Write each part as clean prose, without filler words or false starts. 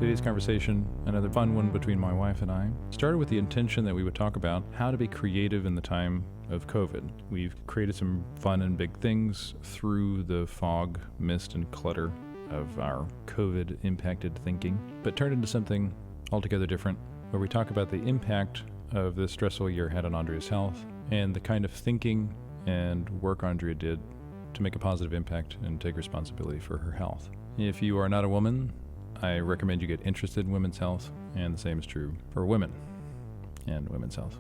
Today's conversation, another fun one between my wife and I, started with the intention that we would talk about how to be creative in the time of COVID. We've created some fun and big things through the fog, mist, and clutter of our COVID-impacted thinking, but turned into something altogether different, where we talk about the impact of this stressful year had on Andria's health and the kind of thinking and work Andria did to make a positive impact and take responsibility for her health. If you are not a woman, I recommend you get interested in women's health, and the same is true for women and women's health.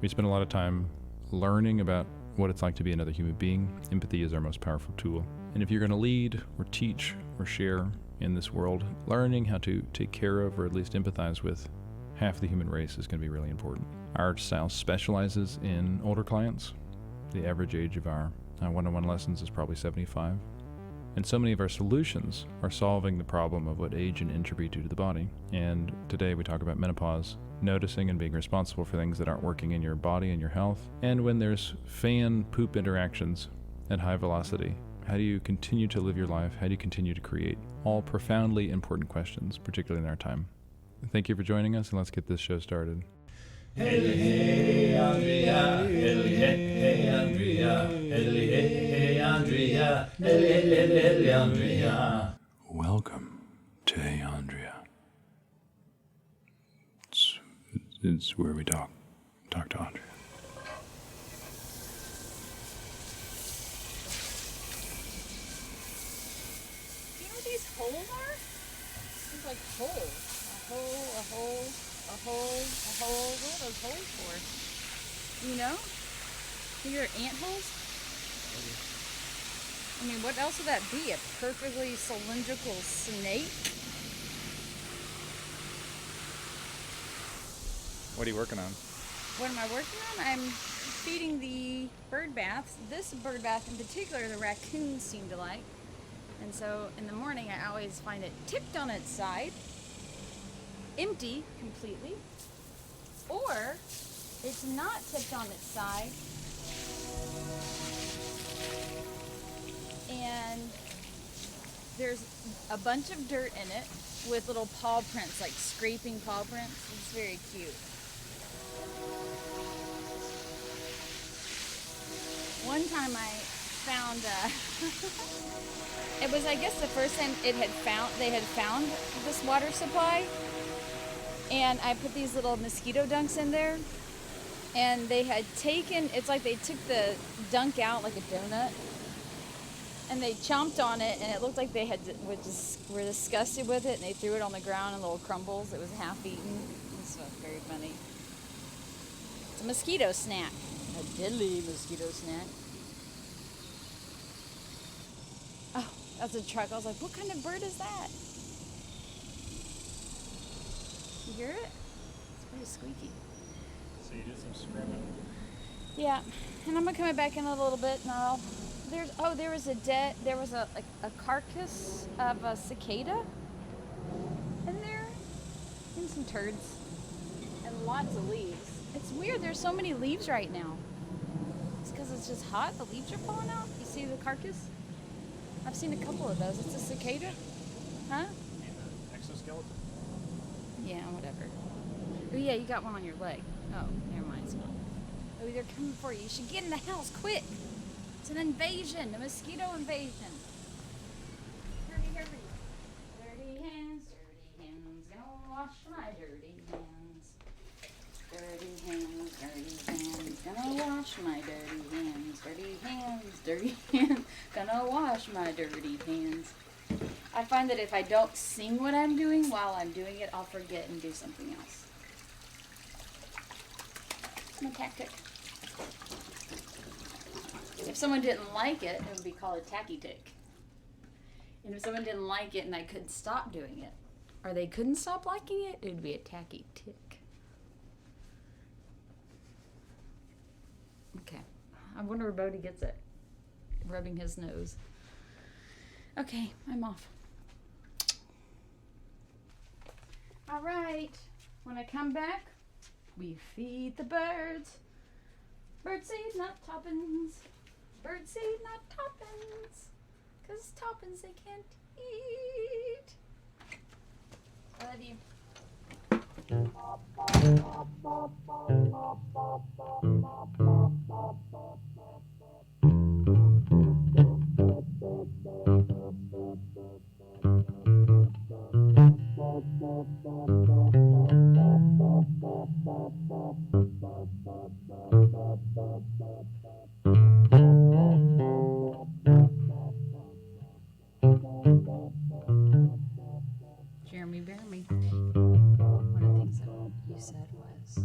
We spend a lot of time learning about what it's like to be another human being. Empathy is our most powerful tool. And if you're going to lead or teach or share in this world, learning how to take care of or at least empathize with half the human race is going to be really important. Our style specializes in older clients. The average age of our one-on-one lessons is probably 75. And so many of our solutions are solving the problem of what age and entropy do to the body. And today we talk about menopause, noticing and being responsible for things that aren't working in your body and your health. And when there's fan poop interactions at high velocity, how do you continue to live your life? How do you continue to create? All profoundly important questions, particularly in our time. Thank you for joining us, and let's get this show started. Hey, Andria, hey, Andria, hey, Andria, hey, Andria. Welcome to Hey Andria. It's where we talk to Andria. Do you know what these holes are? These like holes. A hole. What are those holes for? You know? Think they're ant holes? I mean, what else would that be? A perfectly cylindrical snake? What are you working on? What am I working on? I'm feeding the bird baths. This bird bath in particular, the raccoons seem to like. And so in the morning, I always find it tipped on its side, empty completely, or it's not tipped on its side and there's a bunch of dirt in it with little paw prints, like scraping paw prints. It's very cute. One time I found it was, I guess, the first time they had found this water supply, and I put these little mosquito dunks in there, and they had taken, it's like they took the dunk out like a donut, and they chomped on it, and it looked like they were disgusted with it, and they threw it on the ground in little crumbles. It was half eaten. This was very funny. It's a mosquito snack. A deadly mosquito snack. Oh, that's a truck. I was like, what kind of bird is that? You hear it? It's pretty squeaky. So you did some screaming. Yeah, and I'm gonna come back in a little bit, and there was a carcass of a cicada in there, and some turds, and lots of leaves. It's weird. There's so many leaves right now. It's because it's just hot. The leaves are falling out. You see the carcass? I've seen a couple of those. It's a cicada, huh? You mean the exoskeleton? Yeah, whatever. Oh yeah, you got one on your leg. Oh, never mind. It's not. Oh, they're coming for you. You should get in the house quick. It's an invasion, a mosquito invasion. Hurry. Dirty hands, gonna wash my dirty hands. Dirty hands, gonna wash my dirty hands. Dirty hands, gonna wash my dirty hands. I find that if I don't sing what I'm doing while I'm doing it, I'll forget and do something else. It's my tactic. If someone didn't like it, it would be called a tacky tick. And if someone didn't like it and I couldn't stop doing it, or they couldn't stop liking it, it would be a tacky tick. Okay. I wonder where Bodie gets it. Rubbing his nose. Okay, I'm off. All right. When I come back, we feed the birds. Birdseed, not toppins. Birdseed, not toppins. 'Cause toppins they can't eat. Jeremy Burnham. One of the things that you said was,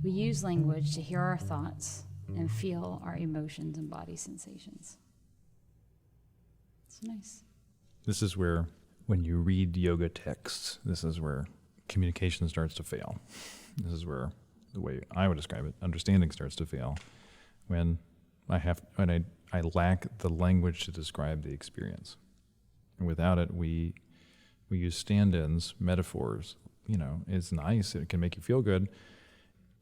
we use language to hear our thoughts and feel our emotions and body sensations. It's nice. This is where, when you read yoga texts, this is where communication starts to fail. This is where, the way I would describe it, understanding starts to fail. When I lack the language to describe the experience. And without it, we use stand-ins, metaphors. You know, it's nice. It can make you feel good.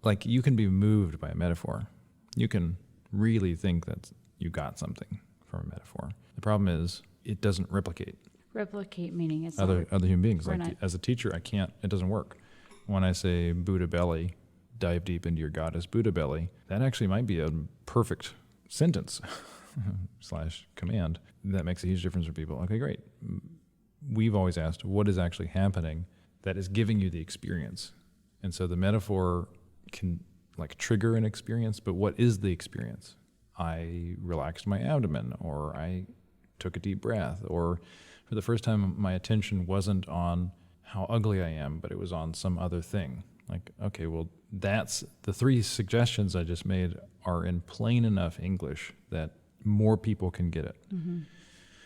Like, you can be moved by a metaphor. You can really think that you got something from a metaphor. The problem is it doesn't replicate. Replicate meaning it's other human beings. Like, as a teacher, I can't. It doesn't work. When I say Buddha belly, dive deep into your goddess Buddha belly, that actually might be a perfect sentence / command. That makes a huge difference for people. Okay, great. We've always asked, what is actually happening that is giving you the experience? And so the metaphor can like trigger an experience, but what is the experience? I relaxed my abdomen, or I took a deep breath, or for the first time, my attention wasn't on how ugly I am, but it was on some other thing. Like, okay, well, that's the 3 suggestions I just made are in plain enough English that more people can get it. Mm-hmm.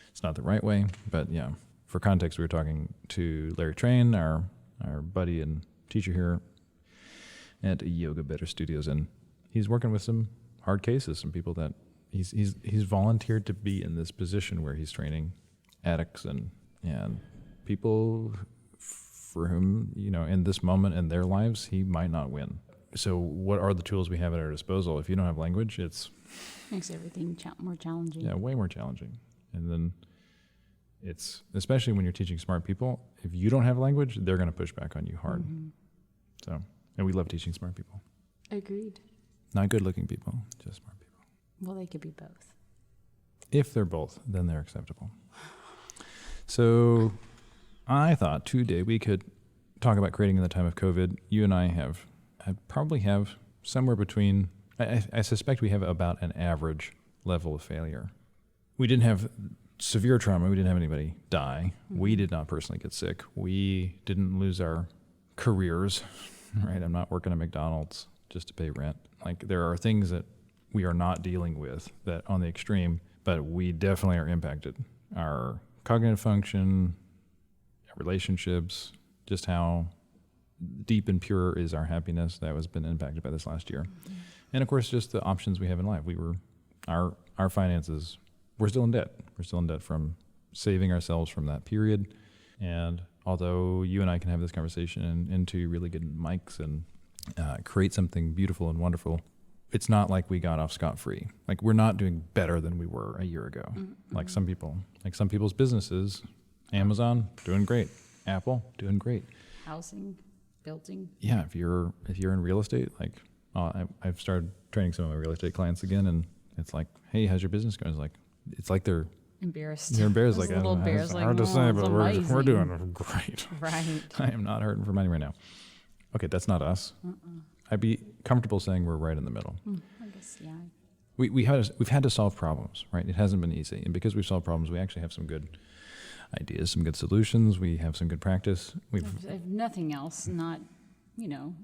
It's not the right way, but yeah. For context, we were talking to Larry Train, our buddy and teacher here at Yoga Better Studios, and he's working with some hard cases, some people that he's volunteered to be in this position where he's training addicts and people for whom, you know, in this moment in their lives, he might not win. So what are the tools we have at our disposal? If you don't have language, it's... Makes everything more challenging. Yeah, way more challenging. And then it's, especially when you're teaching smart people, if you don't have language, they're going to push back on you hard. Mm-hmm. So, and we love teaching smart people. Agreed. Not good-looking people, just smart people. Well, they could be both. If they're both, then they're acceptable. So I thought today we could talk about creating in the time of COVID. You and I probably have somewhere between, I suspect we have about an average level of failure. We didn't have severe trauma. We didn't have anybody die. Mm-hmm. We did not personally get sick. We didn't lose our careers, right? I'm not working at McDonald's just to pay rent. Like, there are things that we are not dealing with that on the extreme, but we definitely are impacted. Our cognitive function, relationships, just how deep and pure is our happiness, that has been impacted by this last year. Mm-hmm. And of course, just the options we have in life. Our finances, we're still in debt. We're still in debt from saving ourselves from that period. And although you and I can have this conversation and into really good mics and create something beautiful and wonderful, it's not like we got off scot-free. Like, we're not doing better than we were a year ago. Mm-hmm. Like some people's businesses, Amazon, doing great. Apple, doing great. Housing, building. Yeah, if you're in real estate, like, I've started training some of my real estate clients again, and it's like, hey, how's your business going? It's like they're embarrassed. They're embarrassed. Like, a little embarrassed. It's hard to say, but we're doing great. Right. I am not hurting for money right now. Okay, that's not us. I'd be comfortable saying we're right in the middle. I guess, yeah. We've had to solve problems, right? It hasn't been easy, and because we've solved problems, we actually have some good ideas, some good solutions. We have some good practice. If nothing else, not,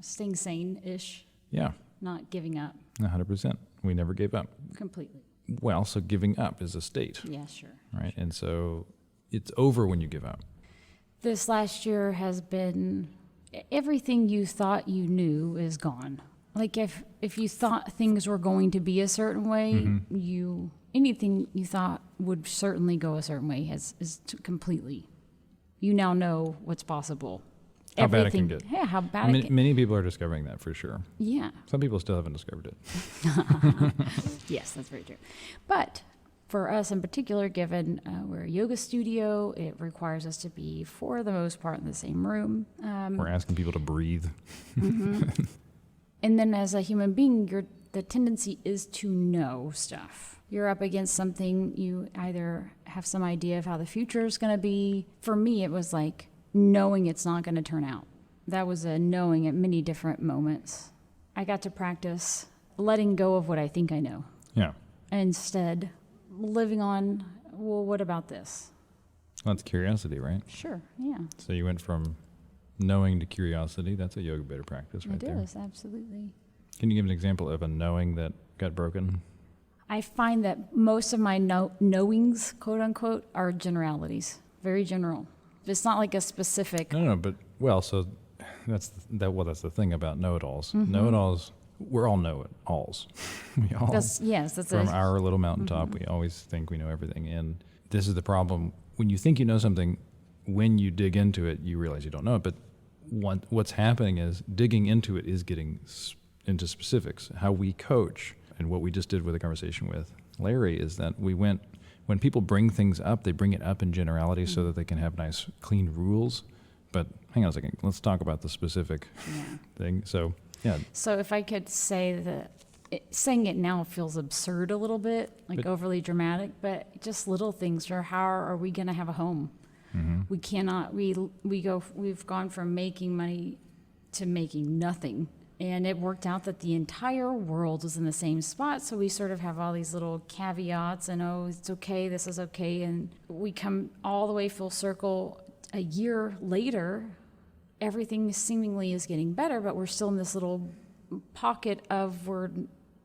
staying sane-ish. Yeah. Not giving up. 100%. We never gave up. Completely. Well, so giving up is a state. Yeah, sure. Right, sure. And so it's over when you give up. This last year has been, everything you thought you knew is gone. Like, if you thought things were going to be a certain way, mm-hmm. Anything you thought would certainly go a certain way is completely. You now know what's possible. How bad it can get. Yeah, how bad it can. Many people are discovering that for sure. Yeah. Some people still haven't discovered it. Yes, that's very true. But for us in particular, given we're a yoga studio, it requires us to be, for the most part, in the same room. We're asking people to breathe. Mm-hmm. And then as a human being, the tendency is to know stuff. You're up against something, you either have some idea of how the future is going to be. For me, it was like knowing it's not going to turn out. That was a knowing at many different moments. I got to practice letting go of what I think I know. Yeah. Instead, living on, well, what about this? Well, that's curiosity, right? Sure, yeah. So you went from knowing to curiosity. That's a yoga beta practice right there. It is, absolutely. Can you give an example of a knowing that got broken? I find that most of my knowings, quote unquote, are generalities, very general. It's not like a specific. No, but so that's the thing about know-it-alls. Mm-hmm. Know-it-alls, we're all know-it-alls. We all, That's from our little mountaintop, Mm-hmm. we always think we know everything. And this is the problem. When you think you know something, when you dig into it, you realize you don't know it. But what's happening is digging into it is getting into specifics. How we coach, and what we just did with the conversation with Larry, is that when people bring things up, they bring it up in generality so that they can have nice, clean rules. But hang on a second, let's talk about the specific thing. So, yeah. So if I could say that, saying it now feels absurd a little bit, like overly dramatic, but just little things. Or how are we going to have a home? Mm-hmm. We cannot. We've gone from making money to making nothing. And it worked out that the entire world was in the same spot. So we sort of have all these little caveats and, oh, it's okay, this is okay. And we come all the way full circle. A year later, everything seemingly is getting better, but we're still in this little pocket of we're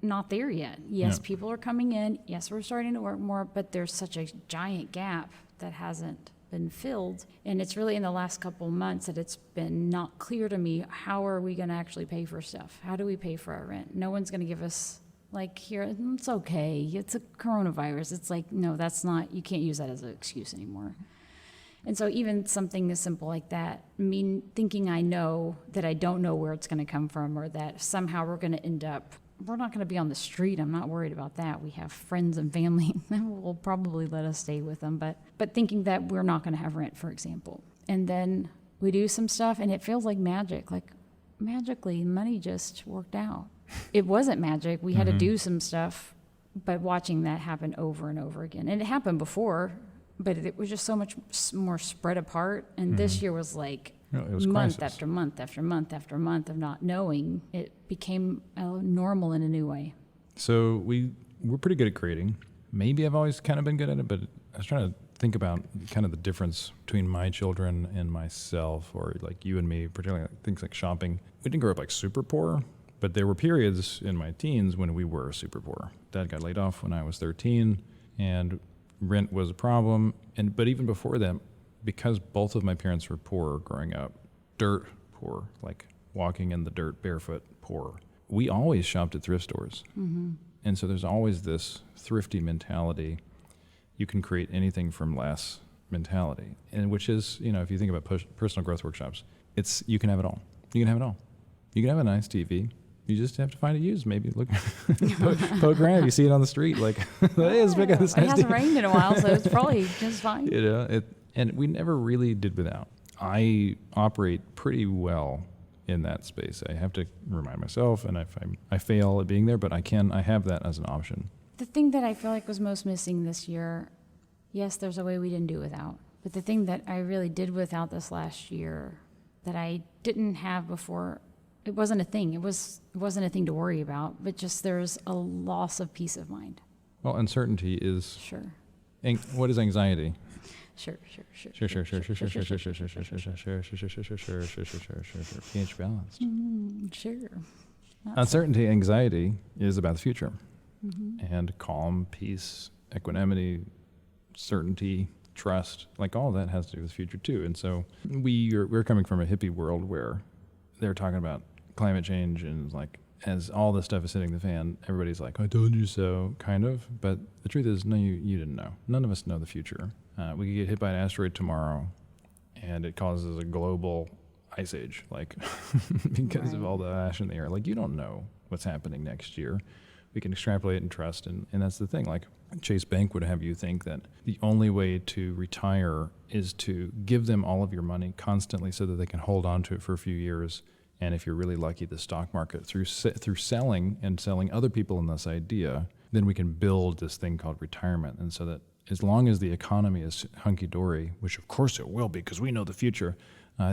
not there yet. Yes, people are coming in. Yes, we're starting to work more, but there's such a giant gap that hasn't been filled. And it's really in the last couple months that it's been not clear to me, how are we going to actually pay for stuff? How do we pay for our rent? No one's going to give us, like, here, it's okay, it's a coronavirus. It's like, no, that's not, you can't use that as an excuse anymore. And so even something as simple like that, thinking I know that I don't know where it's going to come from, or that somehow we're going to end up, we're not going to be on the street. I'm not worried about that. We have friends and family that will probably let us stay with them. But thinking that we're not going to have rent, for example. And then we do some stuff and it feels like magic. Like magically, money just worked out. It wasn't magic. We had to do some stuff, but watching that happen over and over again. And it happened before, but it was just so much more spread apart. And this year was like, it was month crisis. after month after month after month of not knowing. It became normal in a new way. So we're pretty good at creating. Maybe I've always kind of been good at it, but I was trying to think about kind of the difference between my children and myself, or like you and me, particularly like things like shopping. We didn't grow up like super poor, but there were periods in my teens when we were super poor. Dad got laid off when I was 13, and rent was a problem. But even before that, because both of my parents were poor growing up, dirt poor, like walking in the dirt barefoot poor, we always shopped at thrift stores. Mm-hmm. And so there's always this thrifty mentality. You can create anything from less mentality. And which is, if you think about personal growth workshops, you can have it all. You can have it all. You can have a nice TV. You just have to find it used. Maybe look, poke around. You see it on the street, like, hey, it's big. This It hasn't rained in a while, so it's probably just fine. And we never really did without. I operate pretty well in that space. I have to remind myself, and if I fail at being there, but I have that as an option. The thing that I feel like was most missing this year, yes, there's a way we didn't do without, but the thing that I really did without this last year that I didn't have before, it wasn't a thing. It wasn't a thing to worry about, but just there's a loss of peace of mind. Well, uncertainty is... Sure. What is anxiety? Sure. pH balanced. Sure. Uncertainty, anxiety is about the future. And calm, peace, equanimity, certainty, trust, like all of that has to do with the future too. And so we're coming from a hippie world where they're talking about climate change, and like as all this stuff is hitting the fan, everybody's like, I told you so, kind of. But the truth is, no, you didn't know. None of us know the future. We could get hit by an asteroid tomorrow, and it causes a global ice age, like because of all the ash in the air. Like, you don't know what's happening next year. we can extrapolate and trust. And that's the thing. Like Chase Bank would have you think that the only way to retire is to give them all of your money constantly so that they can hold on to it for a few years. And if you're really lucky, the stock market, through selling and selling other people in this idea, then we can build this thing called retirement. And so that as long as the economy is hunky-dory, which of course it will be because we know the future,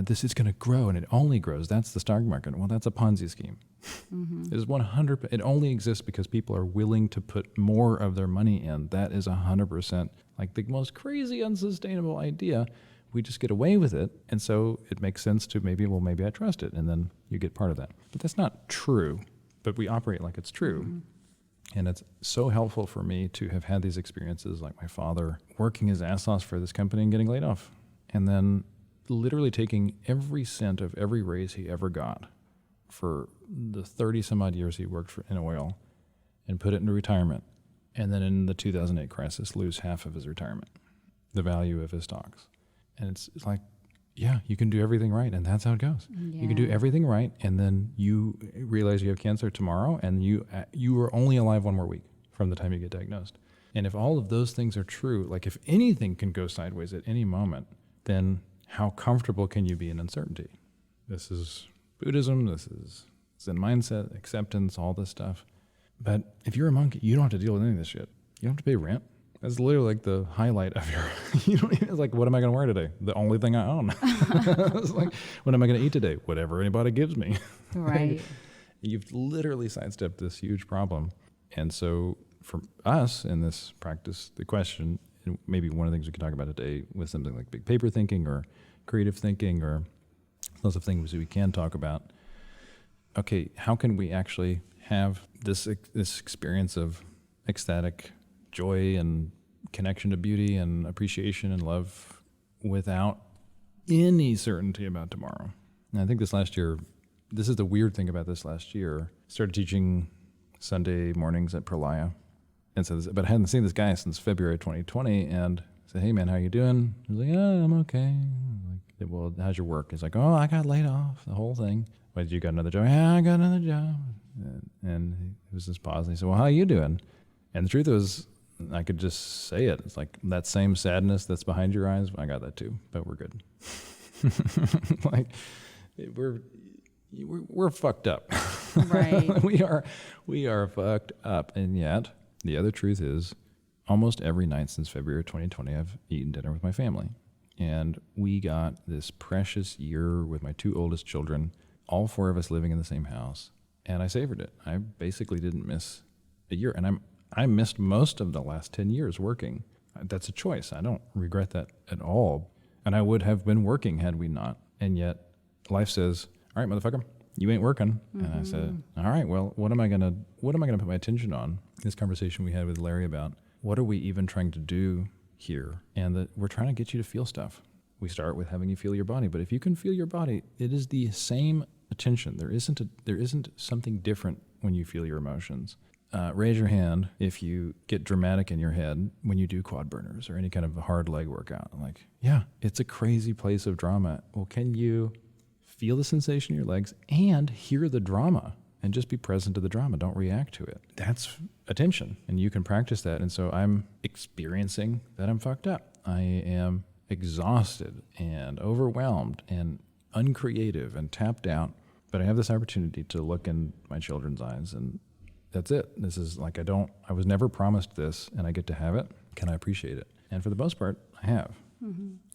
this is going to grow, and it only grows. That's the stock market. Well, that's a Ponzi scheme. It's 100%. It only exists because people are willing to put more of their money in. That is 100% like the most crazy, unsustainable idea. We just get away with it, and so it makes sense to maybe I trust it, and then you get part of that. But that's not true, but we operate like it's true. And it's so helpful for me to have had these experiences, like my father working his ass off for this company and getting laid off, and then literally taking every cent of every raise he ever got for the 30 some odd years he worked in oil and put it into retirement. And then in the 2008 crisis, lose half of his retirement, the value of his stocks. And it's like, yeah, you can do everything right. And that's how it goes. Yeah. You can do everything right. And then you realize you have cancer tomorrow, and you are only alive one more week from the time you get diagnosed. And if all of those things are true, like if anything can go sideways at any moment, then how comfortable can you be in uncertainty? This is Buddhism, this is Zen mindset, acceptance, all this stuff. But if you're a monk, you don't have to deal with any of this shit. You don't have to pay rent. That's literally like the highlight of your, it's like, what am I going to wear today? The only thing I own. It's like, what am I going to eat today? Whatever anybody gives me. Right. You've literally sidestepped this huge problem. And so for us in this practice, the question, and maybe one of the things we could talk about today with something like big paper thinking or creative thinking or lots of things we can talk about. Okay, how can we actually have this experience of ecstatic joy and connection to beauty and appreciation and love without any certainty about tomorrow? And I think this is the weird thing about this last year. Started teaching Sunday mornings at Pralaya. And so, but I hadn't seen this guy since February 2020, and I said, hey man, how you doing? He was like, yeah, I'm okay. I'm like, well, how's your work? He's like, oh, I got laid off, the whole thing. Wait, you got another job? Yeah, I got another job. And it was this pause, and he said, well, how you doing? And the truth was, I could just say it. It's like that same sadness that's behind your eyes. I got that too, but we're good. Like we're fucked up. Right. we are fucked up, and yet the other truth is, almost every night since February 2020, I've eaten dinner with my family. And we got this precious year with my two oldest children, all four of us living in the same house. And I savored it. I basically didn't miss a year. And I missed most of the last 10 years working. That's a choice. I don't regret that at all. And I would have been working had we not. And yet life says, all right, motherfucker, you ain't working. And I said, all right, well, what am I gonna put my attention on? This conversation we had with Larry about what are we even trying to do here? And that we're trying to get you to feel stuff. We start with having you feel your body, but if you can feel your body, it is the same attention. There isn't something different when you feel your emotions. Raise your hand if you get dramatic in your head when you do quad burners or any kind of hard leg workout. I'm like, yeah, it's a crazy place of drama. Well, can you feel the sensation in your legs and hear the drama and just be present to the drama? Don't react to it. That's attention, and you can practice that. And so I'm experiencing that I'm fucked up. I am exhausted and overwhelmed and uncreative and tapped out, but I have this opportunity to look in my children's eyes, and that's it. This is like, I was never promised this, and I get to have it. Can I appreciate it? And for the most part, I have.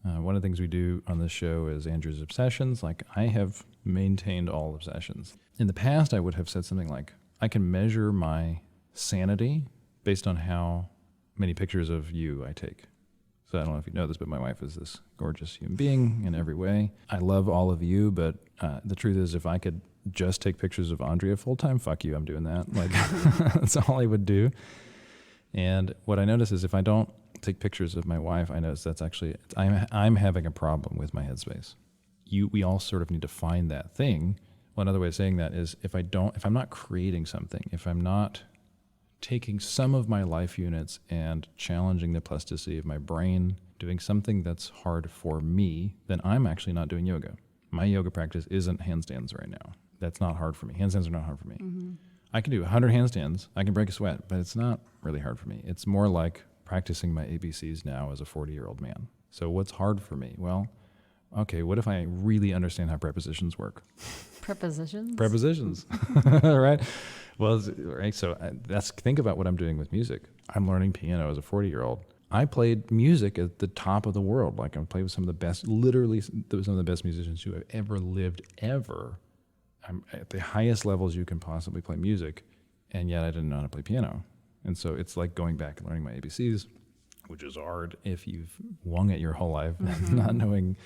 One of the things we do on this show is Andrew's obsessions. Like, I have maintained all obsessions. In the past, I would have said something like, I can measure my sanity based on how many pictures of you I take. So I don't know if you know this, but my wife is this gorgeous human being in every way. I love all of you, but the truth is, if I could just take pictures of Andria full-time, fuck you, I'm doing that. Like, that's all I would do. And what I notice is if I don't take pictures of my wife, I notice that's actually, I'm having a problem with my headspace. We all sort of need to find that thing. One other way of saying that is if I'm not creating something, if I'm not taking some of my life units and challenging the plasticity of my brain, doing something that's hard for me, then I'm actually not doing yoga. My yoga practice isn't handstands right now. That's not hard for me. Handstands are not hard for me. I can do 100 handstands. I can break a sweat, but it's not really hard for me. It's more like practicing my ABCs now as a 40-year-old man. So what's hard for me? Well, okay, what if I really understand how prepositions work? Prepositions? Prepositions, right? Well, right. So think about what I'm doing with music. I'm learning piano as a 40-year-old. I played music at the top of the world. Like I played with some of the best, literally some of the best musicians who have ever lived, ever. I'm at the highest levels you can possibly play music, and yet I didn't know how to play piano. And so it's like going back and learning my ABCs, which is hard if you've wung it your whole life, not knowing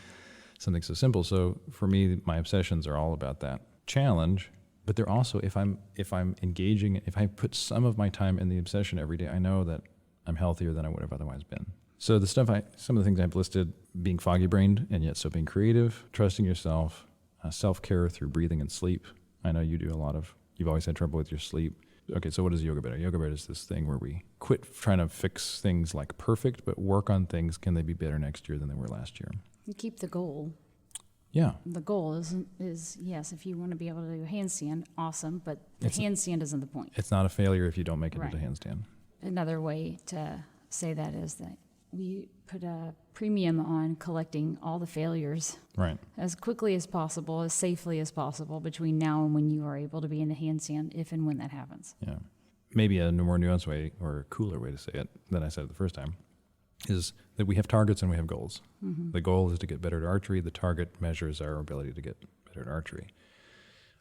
something so simple. So for me, my obsessions are all about that challenge, but they're also, if I'm engaging, if I put some of my time in the obsession every day, I know that I'm healthier than I would have otherwise been. So some of the things I've listed, being foggy brained and yet still being creative, trusting yourself, self-care through breathing and sleep. I know you do you've always had trouble with your sleep. Okay, so what is Yoga Bed? Yoga Bed is this thing where we quit trying to fix things like perfect, but work on things. Can they be better next year than they were last year? You keep the goal. Yeah. The goal is yes, if you want to be able to do a handstand, awesome, but the handstand isn't the point. It's not a failure if you don't make it Right. into handstand. Another way to say that is that we put a premium on collecting all the failures Right. as quickly as possible, as safely as possible between now and when you are able to be in a handstand, if and when that happens. Yeah. Maybe a more nuanced way or a cooler way to say it than I said it the first time is that we have targets and we have goals. Mm-hmm. The goal is to get better at archery. The target measures our ability to get better at archery.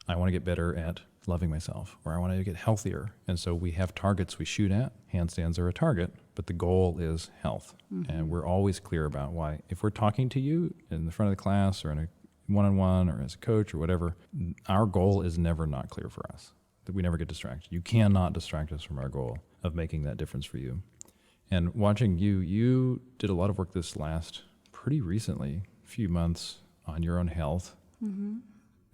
I want to get better at loving myself, or I want to get healthier. And so we have targets we shoot at. Handstands are a target, but the goal is health. Mm-hmm. And we're always clear about why. If we're talking to you in the front of the class or in a one-on-one or as a coach or whatever, our goal is never not clear for us. That we never get distracted. You cannot distract us from our goal of making that difference for you. And watching you did a lot of work this last, pretty recently, few months on your own health. Mm-hmm.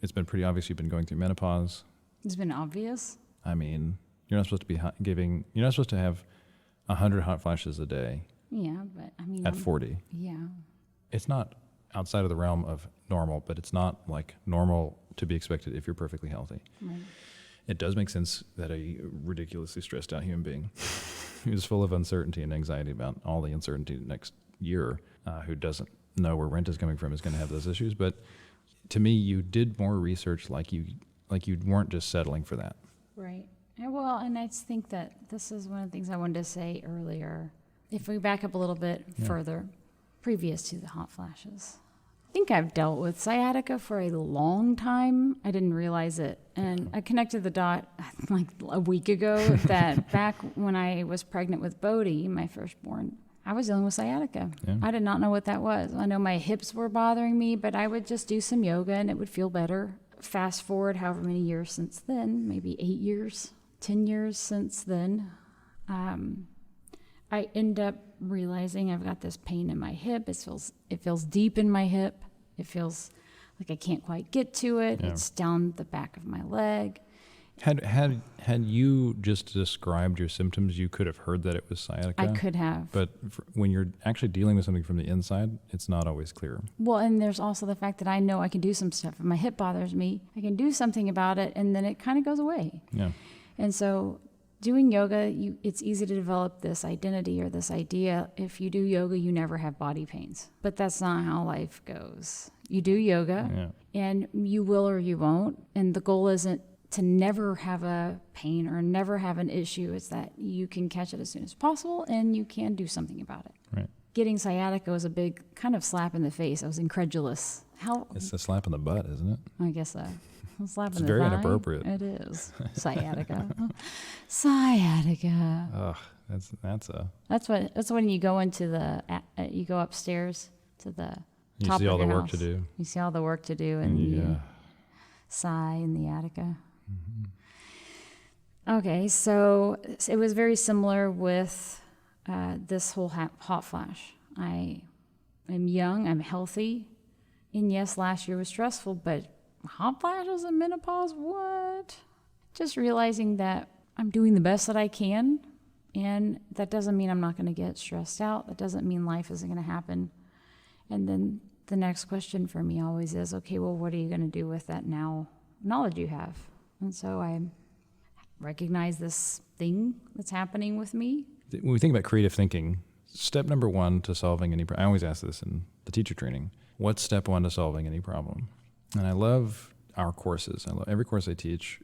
It's been pretty obvious you've been going through menopause. It's been obvious. I mean, you're not supposed to be you're not supposed to have 100 hot flashes a day. Yeah, but I mean. At 40. Yeah. It's not outside of the realm of normal, but it's not like normal to be expected if you're perfectly healthy. Right. It does make sense that a ridiculously stressed out human being who's full of uncertainty and anxiety about all the uncertainty next year, who doesn't know where rent is coming from, is going to have those issues. But to me, you did more research like you weren't just settling for that. Right. Well, and I think that this is one of the things I wanted to say earlier. If we back up a little bit further, previous to the hot flashes, I think I've dealt with sciatica for a long time. I didn't realize it. And I connected the dot like a week ago that back when I was pregnant with Bodhi, my firstborn, I was dealing with sciatica. Yeah. I did not know what that was. I know my hips were bothering me, but I would just do some yoga and it would feel better. Fast forward however many years since then, maybe 8 years, 10 years since then, I end up realizing I've got this pain in my hip. It feels deep in my hip. It feels like I can't quite get to it. Yeah. It's down the back of my leg. Had you just described your symptoms, you could have heard that it was sciatica? I could have. But when you're actually dealing with something from the inside, it's not always clear. Well, and there's also the fact that I know I can do some stuff. If my hip bothers me, I can do something about it, and then it kind of goes away. Yeah. And so doing yoga, it's easy to develop this identity or this idea. If you do yoga, you never have body pains. But that's not how life goes. You do yoga, and you will or you won't. And the goal isn't to never have a pain or never have an issue. It's that you can catch it as soon as possible and you can do something about it. Right. Getting sciatica was a big kind of slap in the face. I was incredulous. It's a slap in the butt, isn't it? I guess so. It's very inappropriate. It is. Sciatica. Sciatica. Ugh, that's when you go into you go upstairs to the top of your house. You see all the work to do. You see all the work to do and you sigh in the attica. Mm-hmm. Okay, so it was very similar with this whole hot flash. I am young, I'm healthy, and yes, last year was stressful, but hot flashes and menopause, what? Just realizing that I'm doing the best that I can, and that doesn't mean I'm not going to get stressed out. That doesn't mean life isn't going to happen. And then the next question for me always is, okay, well, what are you going to do with that knowledge you have? And so I recognize this thing that's happening with me. When we think about creative thinking, step number one to solving any problem, I always ask this in the teacher training, what's step one to solving any problem? And I love our courses. I love every course I teach.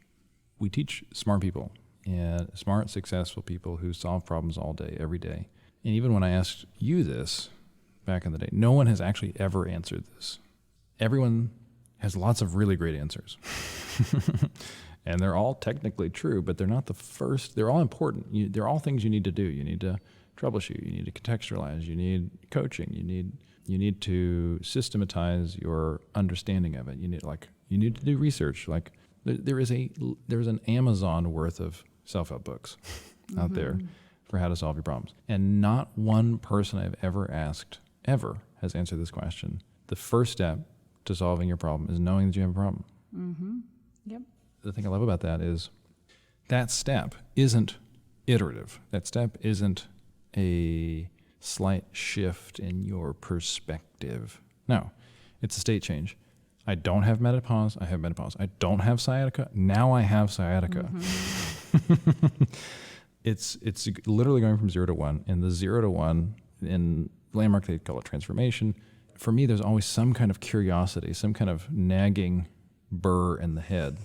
We teach smart people and smart, successful people who solve problems all day, every day. And even when I asked you this back in the day, no one has actually ever answered this. Everyone has lots of really great answers. And they're all technically true, but they're not the first. They're all important. They're all things you need to do. You need to troubleshoot. You need to contextualize. You need coaching. You need to systematize your understanding of it. You need to do research. Like there's an Amazon worth of self-help books out there for how to solve your problems. And not one person I've ever asked ever has answered this question. The first step to solving your problem is knowing that you have a problem. Mm-hmm. Yep. The thing I love about that is that step isn't iterative. That step isn't a slight shift in your perspective. No, it's a state change. I don't have menopause. I have menopause. I don't have sciatica. Now I have sciatica. Mm-hmm. It's literally going from 0 to 1. And the 0 to 1, in Landmark they call it transformation. For me, there's always some kind of curiosity, some kind of nagging burr in the head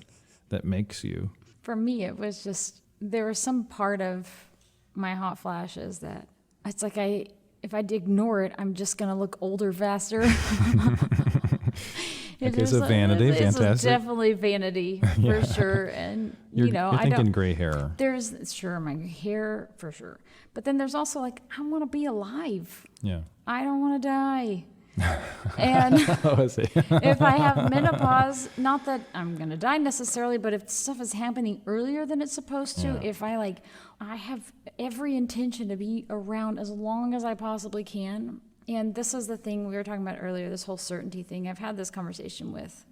that makes you. For me, it was just, there was some part of my hot flashes that it's like if I ignore it, I'm just going to look older faster. Okay, so vanity, fantastic. It's definitely vanity for sure. And, you're thinking gray hair. Sure, my hair for sure. But then there's also like, I want to be alive. Yeah. I don't want to die. And if I have menopause, not that I'm going to die necessarily, but if stuff is happening earlier than it's supposed to, if I have every intention to be around as long as I possibly can. And this is the thing we were talking about earlier, this whole certainty thing. I've had this conversation with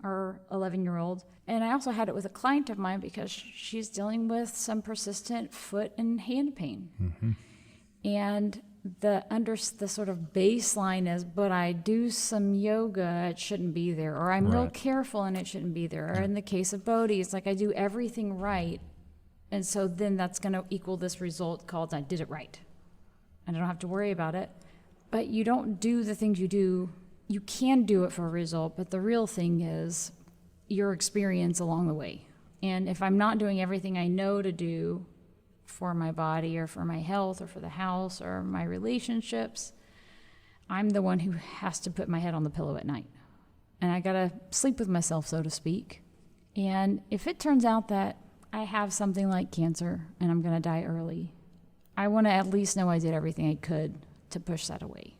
our 11-year-old. And I also had it with a client of mine because she's dealing with some persistent foot and hand pain. Mm-hmm. And the sort of baseline is, but I do some yoga, it shouldn't be there. Or I'm real careful and it shouldn't be there. Or in the case of Bodhi, it's like I do everything right. And so then that's going to equal this result called I did it right. And I don't have to worry about it. But you don't do the things you do. You can do it for a result, but the real thing is your experience along the way. And if I'm not doing everything I know to do for my body or for my health or for the house or my relationships, I'm the one who has to put my head on the pillow at night. And I got to sleep with myself, so to speak. And if it turns out that I have something like cancer and I'm going to die early, I want to at least know I did everything I could to push that away,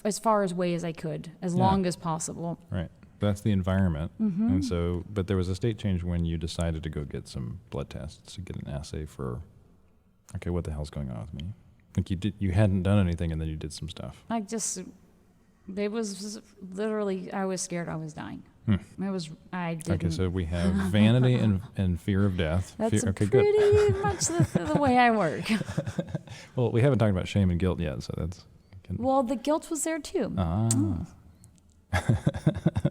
as far away as I could, as long as possible. Right. That's the environment. Mm-hmm. And so, but there was a state change when you decided to go get some blood tests to get an assay for, okay, what the hell's going on with me? Like you hadn't done anything and then you did some stuff. It was literally, I was scared I was dying. I didn't. Okay, so we have vanity and fear of death. That's pretty much the way I work. Well, we haven't talked about shame and guilt yet, so that's... Well, the guilt was there too.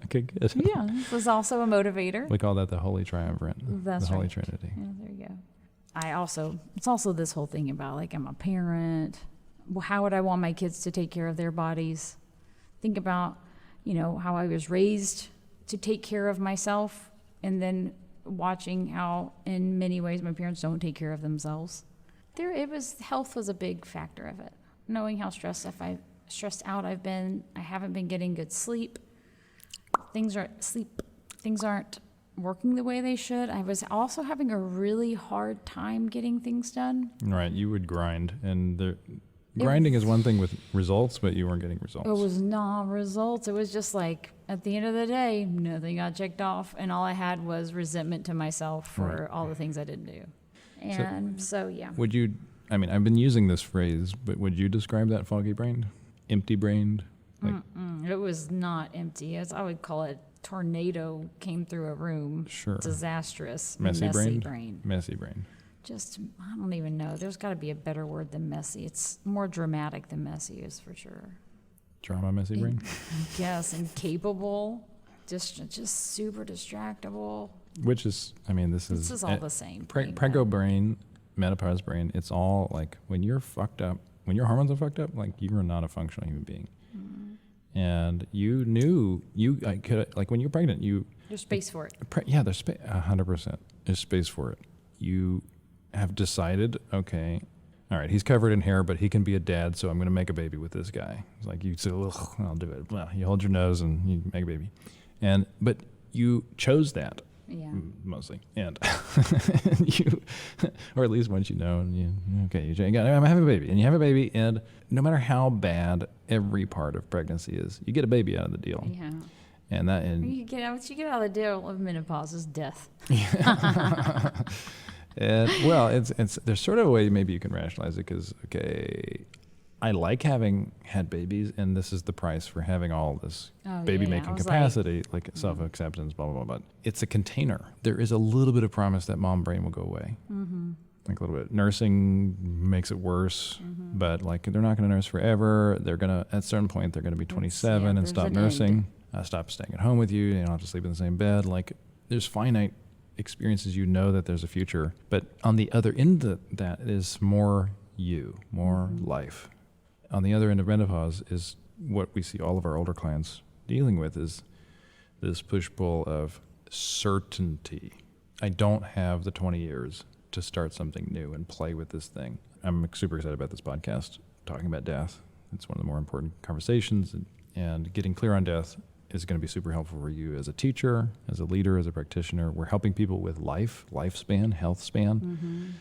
Okay, good. Yeah, it was also a motivator. We call that the Holy Triumvirate. That's the Holy right. Trinity. Yeah, there you go. It's also this whole thing about, like, I'm a parent. Well, how would I want my kids to take care of their bodies? Think about, how I was raised to take care of myself, and then watching how, in many ways, my parents don't take care of themselves. Health was a big factor of it. Knowing how stressed out I've been, I haven't been getting good sleep. Things aren't working the way they should. I was also having a really hard time getting things done. Right, you would grind, and grinding is one thing with results, but you weren't getting results. It was not results. It was just like, at the end of the day, nothing got checked off, and all I had was resentment to myself for all the things I didn't do. And so yeah. Would you, I've been using this phrase, but would you describe that foggy brained? Empty brained? It was not empty. I would call it tornado came through a room. Sure. Disastrous. Messy brain. Messy brain. Just, I don't even know. There's got to be a better word than messy. It's more dramatic than messy is for sure. Drama messy brain? Yes, and capable. Just super distractible. Which is, I mean, this is all the same thing, Prego brain, menopause brain, it's all like when you're fucked up, when your hormones are fucked up, like you are not a functional human being. And you knew I could, like when you're pregnant, there's space for it. Yeah, there's 100%. There's space for it. You have decided, okay, all right, he's covered in hair, but he can be a dad, so I'm going to make a baby with this guy. It's like you say, ugh, I'll do it. Well, you hold your nose and you make a baby. But you chose that. Yeah. Mostly. And you, or at least once you know, I'm having a baby. And you have a baby, and no matter how bad every part of pregnancy is, you get a baby out of the deal. Yeah. And you get out of the deal of menopause is death. And, well, it's there's sort of a way maybe you can rationalize it because, okay, I like having had babies, and this is the price for having all this baby-making capacity, like self-acceptance, blah, blah, blah. But it's a container. There is a little bit of promise that mom brain will go away. Like a little bit. Nursing makes it worse, but like they're not going to nurse forever. They're going to, at a certain point, they're going to be 27 and stop nursing, stop staying at home with you. You don't have to sleep in the same bed. Like there's finite experiences, you know that there's a future. But on the other end of that is more you, more life. On the other end of menopause is what we see all of our older clients dealing with is this push-pull of certainty. I don't have the 20 years to start something new and play with this thing. I'm super excited about this podcast, talking about death. It's one of the more important conversations, and getting clear on death is going to be super helpful for you as a teacher, as a leader, as a practitioner. We're helping people with lifespan, health span.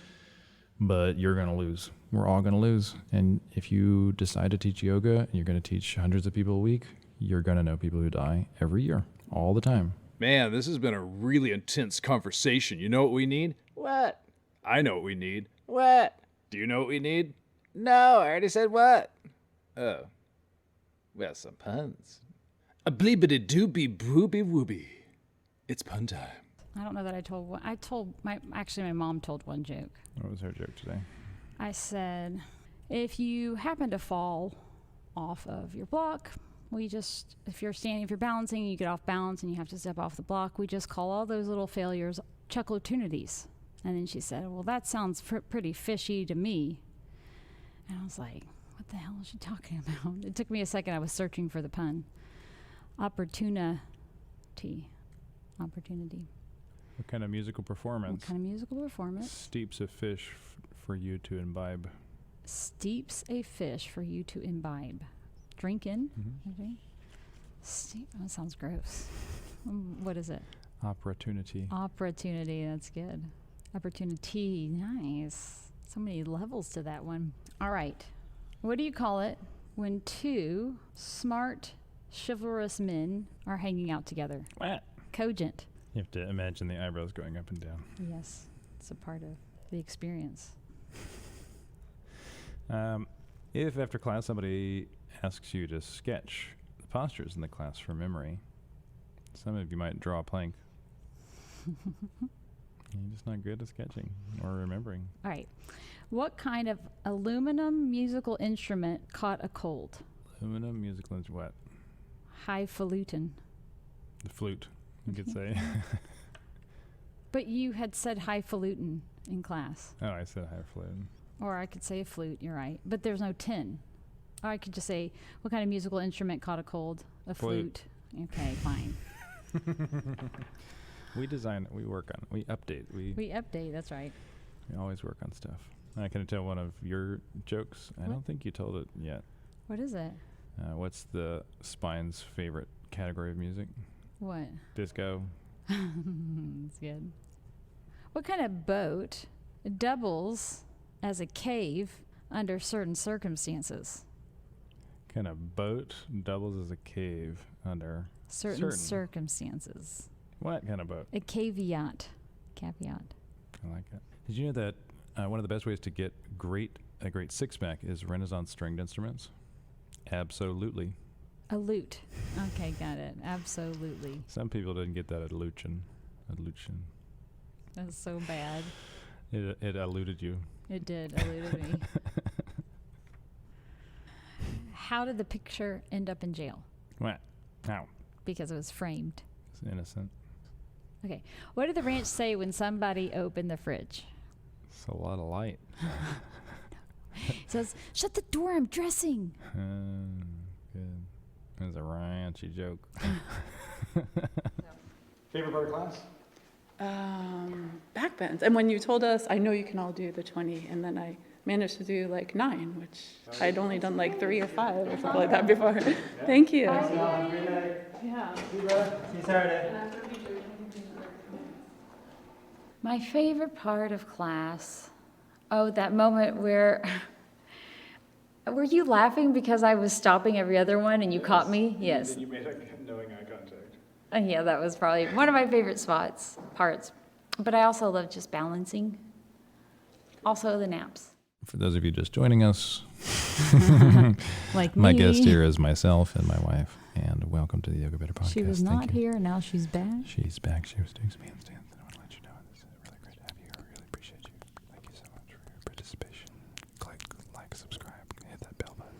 But you're going to lose. We're all going to lose. And if you decide to teach yoga and you're going to teach hundreds of people a week, you're going to know people who die every year, all the time. Man, this has been a really intense conversation. You know what we need? What? I know what we need. What? Do you know what we need? No, I already said what. Oh. Well, some puns. A bleebity doobie booby wooby. It's pun time. I don't know that I told one. My mom told one joke. What was her joke today? I said, if you happen to fall off of your block, if you're balancing, you get off balance and you have to step off the block, we just call all those little failures chuckle-tunities. And then she said, well, that sounds pretty fishy to me. And I was like, what the hell is she talking about? It took me a second. I was searching for the pun. Opportunity. What kind of musical performance? Steeps a fish for you to imbibe. Steeps a fish for you to imbibe. Drink in? Okay. That sounds gross. What is it? Opportunity. That's good. Opportunity. Nice. So many levels to that one. All right. What do you call it when two smart, chivalrous men are hanging out together? What? Cogent. You have to imagine the eyebrows going up and down. Yes, it's a part of the experience. If after class somebody asks you to sketch the postures in the class from memory, some of you might draw a plank. You're just not good at sketching or remembering. All right. What kind of aluminum musical instrument caught a cold? Aluminum musical instrument, what? Highfalutin. The flute, you could say. But you had said highfalutin in class. Oh, I said highfalutin. Or I could say a flute, you're right. But there's no tin. Or I could just say, what kind of musical instrument caught a cold? A flute. Okay, fine. We design it, we work on it, we update. We update, that's right. We always work on stuff. I can tell one of your jokes. I don't think you told it yet. What is it? What's the spine's favorite category of music? What? Disco. That's good. What kind of boat doubles as a cave under certain circumstances? Kind of boat doubles as a cave under certain circumstances. What kind of boat? A caveat. Caveat. I like it. Did you know that one of the best ways to get a great six-pack is Renaissance stringed instruments? Absolutely. A lute. Okay, got it. Absolutely. Some people didn't get that at Luchin. That's so bad. It eluded you. It did. Eluded me. How did the picture end up in jail? What? How? Because it was framed. It's innocent. Okay. What did the ranch say when somebody opened the fridge? It's a lot of light. It says, "Shut the door, I'm dressing." Good. It was a ranchy joke. Favorite part of class? Backbends. And when you told us, I know you can all do the 20, and then I managed to do like 9, which I'd only done like 3 or 5 or something like that before. Thank you. Yeah. See you Saturday. My favorite part of class, that moment where, were you laughing because I was stopping every other one and you caught me? Yes. And you made knowing eye contact. Yeah, that was probably one of my favorite parts. But I also love just balancing. Also the naps. For those of you just joining us, Like my me. guest here is myself and my wife, and welcome to the Yoga Better podcast. She was Thank not you. here, now she's back. She's back. She was doing some handstands. I want to let you know this is really great to have you here. I really appreciate you. Thank you so much for your participation. Click, like, subscribe, hit that bell button.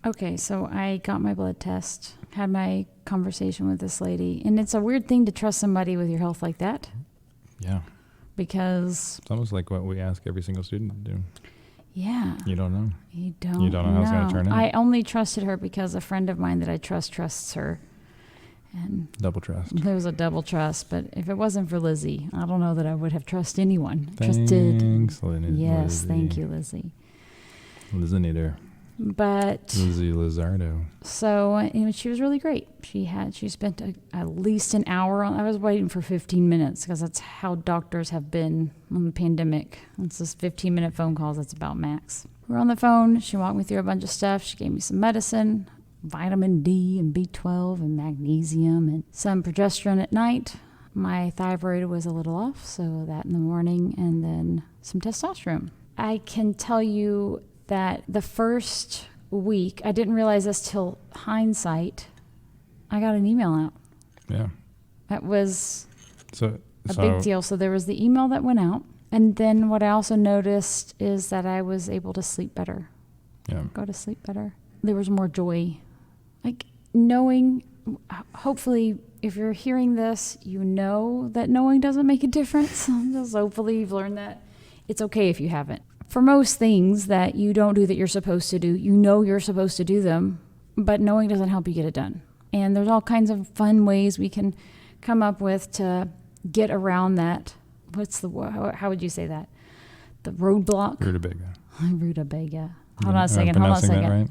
Okay, so I got my blood test, had my conversation with this lady, and it's a weird thing to trust somebody with your health like that Yeah. because, It's almost like what we ask every single student to do. yeah, You don't know. you don't know how it's gonna turn out? I only trusted her because a friend of mine that I trust trusts her, and Double trust. there was a double trust. But if it wasn't for Lizzie, I don't know that I would have trusted anyone. Thanks, Lizzie. Yes, thank you, Lizzie. Lizinator. But Lizzie Lizardo. so she was really great. She spent at least an hour I was waiting for 15 minutes because that's how doctors have been on the pandemic. It's just 15-minute phone calls. That's about max. We're on the phone. She walked me through a bunch of stuff. She gave me some medicine, vitamin D and B12 and magnesium and some progesterone at night. My thyroid was a little off, so that in the morning, and then some testosterone. I can tell you that the first week, I didn't realize this till hindsight, I got an email out. Yeah. That was So a big deal. So there was the email that went out. And then what I also noticed is that I was able to sleep better. Yeah. Go to sleep better. There was more joy. Like knowing, hopefully, if you're hearing this, you know that knowing doesn't make a difference. Just hopefully you've learned that it's okay if you haven't. For most things that you don't do that you're supposed to do, you know you're supposed to do them, but knowing doesn't help you get it done. And there's all kinds of fun ways we can come up with to get around that. How would you say that? The roadblock? Rutabaga. Rutabaga. Hold on a second. Right?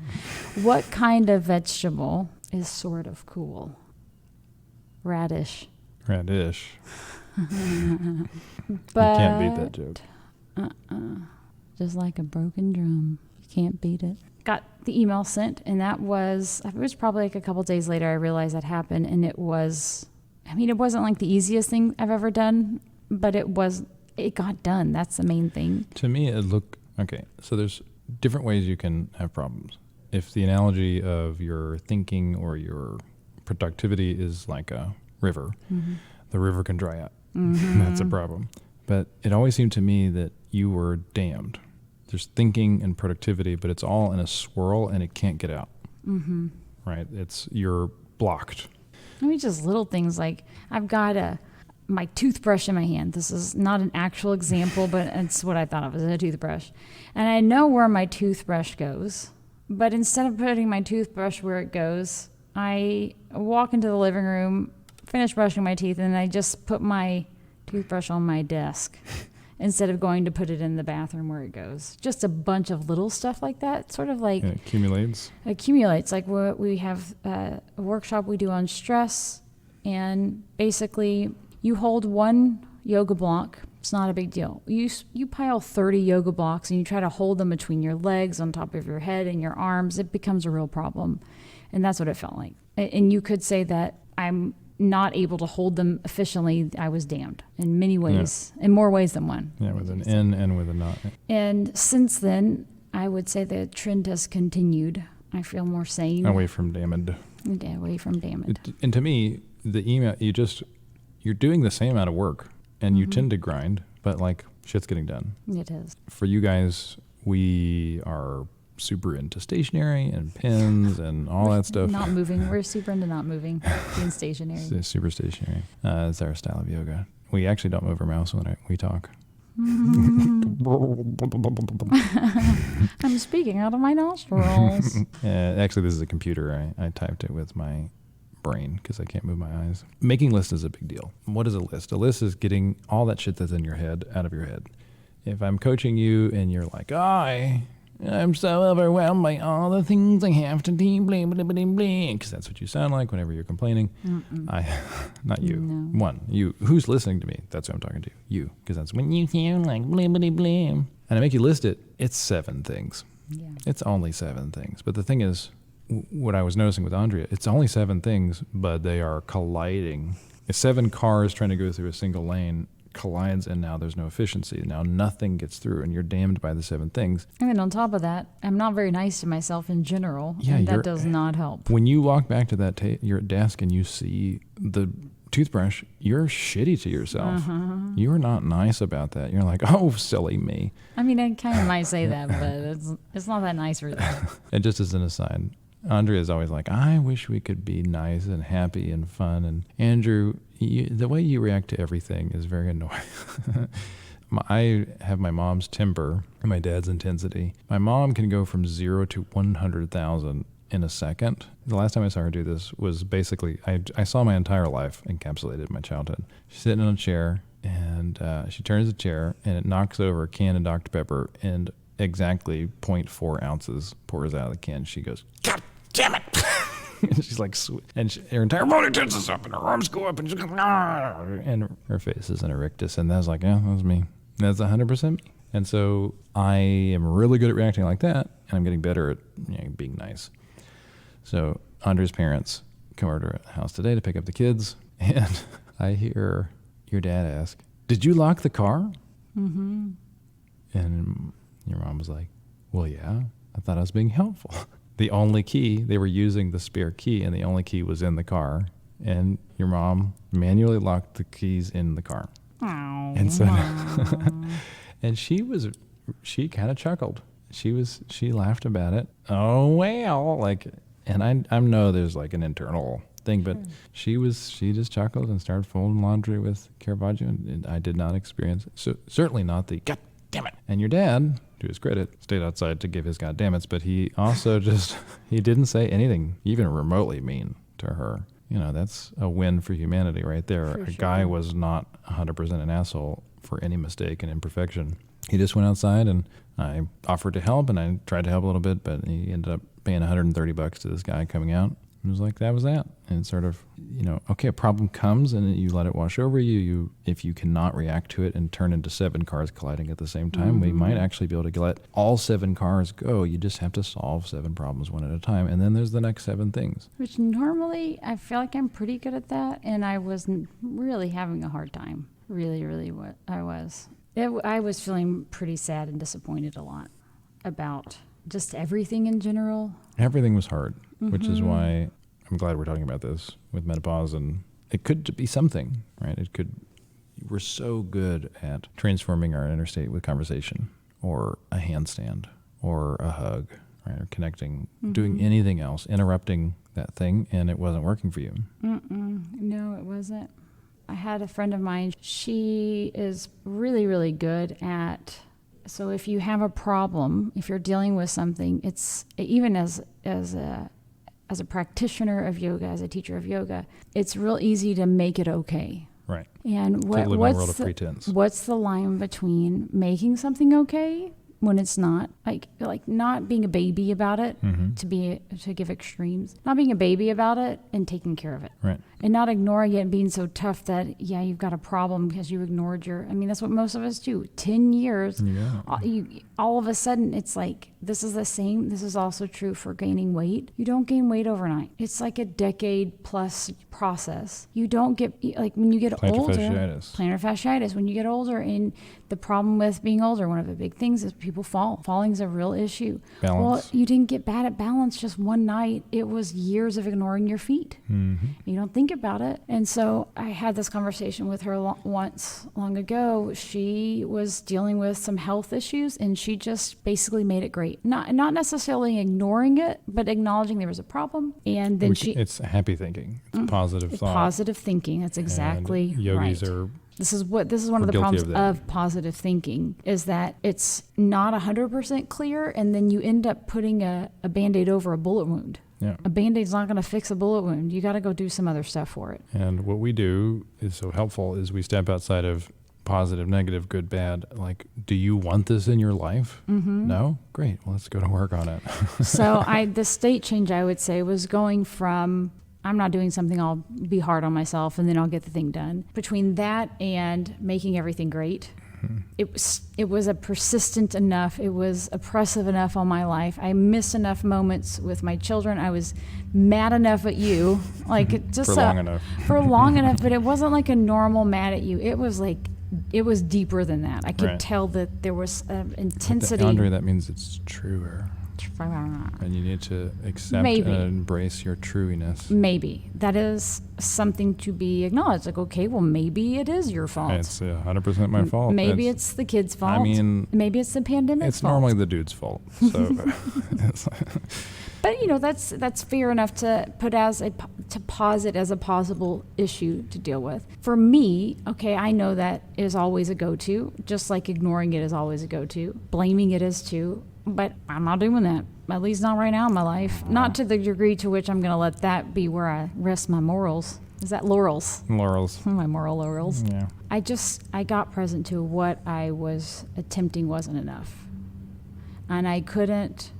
What kind of vegetable is sort of cool? Radish. Radish. But You can't beat that joke. Just like a broken drum. You can't beat it. Got the email sent, and it was probably like a couple days later I realized that happened, and it wasn't like the easiest thing I've ever done, but it got done. That's the main thing. To me, okay, so there's different ways you can have problems. If the analogy of your thinking or your productivity is like a river, the river can dry up. That's a problem. But it always seemed to me that you were damned. There's thinking and productivity, but it's all in a swirl and it can't get out. Right? You're blocked. I mean, just little things like I've got my toothbrush in my hand. This is not an actual example, but it's what I thought of as a toothbrush. And I know where my toothbrush goes, but instead of putting my toothbrush where it goes, I walk into the living room, finish brushing my teeth, and I just put my toothbrush on my desk instead of going to put it in the bathroom where it goes. Just a bunch of little stuff like that, sort of like... It accumulates. Like we have a workshop we do on stress, and basically you hold one yoga block. It's not a big deal. You pile 30 yoga blocks and you try to hold them between your legs, on top of your head and your arms. It becomes a real problem. And that's what it felt like. And you could say that I'm not able to hold them efficiently. I was damned in many ways, in more ways than one. Yeah, with an N and with a not. And since then, I would say the trend has continued. I feel more sane. Away from damned. Away from damned. And to me, the email, you're doing the same amount of work and you tend to grind, but like shit's getting done. It is. For you guys, we are super into stationery and pins and all that stuff. Not moving. We're super into not moving, being stationary. Super stationary. It's our style of yoga. We actually don't move our mouths when we talk. I'm speaking out of my nostrils. Actually, this is a computer. I typed it with my brain because I can't move my eyes. Making lists is a big deal. What is a list? A list is getting all that shit that's in your head out of your head. If I'm coaching you and you're like, I'm so overwhelmed by all the things I have to do, blah, blah, blah, blah, because that's what you sound like whenever you're complaining. Not you. No. One, you. Who's listening to me? That's who I'm talking to. You, because that's when you sound like blah, blah, blah. And I make you list it. It's 7 things. Yeah. It's only 7 things. But the thing is, what I was noticing with Andria, it's only 7 things, but they are colliding. If 7 cars trying to go through a single lane collides, and now there's no efficiency. Now nothing gets through, and you're damned by the 7 things. I mean, on top of that, I'm not very nice to myself in general, and that does not help. When you walk back to that your desk and you see the toothbrush, you're shitty to yourself. You're not nice about that. You're like, oh, silly me. I mean, I kind of might say that, but it's not that nice really. And just as an aside, Andrea is always like, I wish we could be nice and happy and fun. And Andrew, the way you react to everything is very annoying. I have my mom's temper and my dad's intensity. My mom can go from 0 to 100,000 in a second. The last time I saw her do this was basically, I saw my entire life encapsulated in my childhood. She's sitting in a chair, and she turns the chair, and it knocks over a can of Dr. Pepper, and exactly 0.4 ounces pours out of the can. She goes, God damn it. And she's like, and her entire body tenses up, and her arms go up, and she goes, and her face is in a rictus. And that's like, yeah, that was me. That's 100% me. And so I am really good at reacting like that, and I'm getting better at being nice. So Andrea's parents come over to our house today to pick up the kids, and I hear your dad ask, did you lock the car? Mm-hmm. And your mom was like, well, yeah, I thought I was being helpful. The only key, they were using the spare key, and the only key was in the car. And your mom manually locked the keys in the car. Oh, and so, and she kind of chuckled. She laughed about it. Oh, well, and I know there's like an internal thing, but she just chuckled and started folding laundry with Caravaggio, and I did not experience it. So certainly not the God damn it. And your dad, to his credit, stayed outside to give his goddammits, but he also he didn't say anything even remotely mean to her. That's a win for humanity right there. For a sure. guy was not 100% an asshole for any mistake and imperfection. He just went outside, and I offered to help, and I tried to help a little bit, but he ended up paying $130 to this guy coming out. It was like, that was that. And sort of, okay, a problem comes and you let it wash over you. If you cannot react to it and turn into 7 cars colliding at the same time, we might actually be able to let all 7 cars go. You just have to solve 7 problems one at a time. And then there's the next 7 things. Which normally I feel like I'm pretty good at that, and I was really having a hard time. Really, really what I was. I was feeling pretty sad and disappointed a lot about just everything in general. Everything was hard, which is why I'm glad we're talking about this with menopause. And it could be something, right? We're so good at transforming our inner state with conversation or a handstand or a hug, right? Or connecting, doing anything else, interrupting that thing, and it wasn't working for you. No, it wasn't. I had a friend of mine. She is really, really good at. So if you have a problem, if you're dealing with something, it's even as a practitioner of yoga, as a teacher of yoga, it's real easy to make it okay. Right. And To live in a world of pretense. what's the line between making something okay when it's not, like not being a baby about it, to give extremes, not being a baby about it and taking care of it. Right. And not ignoring it and being so tough that, you've got a problem because you ignored that's what most of us do. 10 years, all of a sudden it's like, this is the same. This is also true for gaining weight. You don't gain weight overnight. It's like a decade plus process. You don't get, when you get older. Plantar fasciitis. Plantar fasciitis. When you get older, and the problem with being older, one of the big things is people fall. Falling's a real issue. Balance. Well, you didn't get bad at balance just one night. It was years of ignoring your feet. Mm-hmm. You don't think about it. And so I had this conversation with her once long ago. She was dealing with some health issues, and she just basically made it great. Not necessarily ignoring it, but acknowledging there was a problem. And then It's happy thinking. It's positive thought. Positive thinking. That's exactly and yogis right. are. This is one of the guilty problems of that. of positive thinking is that it's not 100% clear, and then you end up putting a Band-Aid over a bullet wound. Yeah. A Band-Aid's not going to fix a bullet wound. You got to go do some other stuff for it. And what we do is so helpful is we step outside of positive, negative, good, bad. Like, do you want this in your life? Mm-hmm. No? Great. Well, let's go to work on it. So the state change, I would say, was going from I'm not doing something, I'll be hard on myself and then I'll get the thing done. Between that and making everything great, it was a persistent enough, it was oppressive enough on my life. I missed enough moments with my children. I was mad enough at you, like just For long enough. For long enough, but it wasn't like a normal mad at you. It was like, it was deeper than that. I could Right. tell that there was intensity. Andrea, that means it's truer. And you need to accept Maybe. and embrace your truiness. Maybe. That is something to be acknowledged. Like, okay, well, maybe it is your fault. It's 100% my fault. Maybe it's the kid's fault. mean, maybe it's the pandemic's It's fault. normally the dude's fault. So, But, you know, that's fair enough to put to posit as a possible issue to deal with. For me, okay, I know that is always a go-to, just like ignoring it is always a go-to. Blaming it is too. But I'm not doing that, at least not right now in my life. Not to the degree to which I'm going to let that be where I rest my morals. Is that laurels? laurels. My moral laurels. Yeah. I got present to what I was attempting wasn't enough. And I couldn't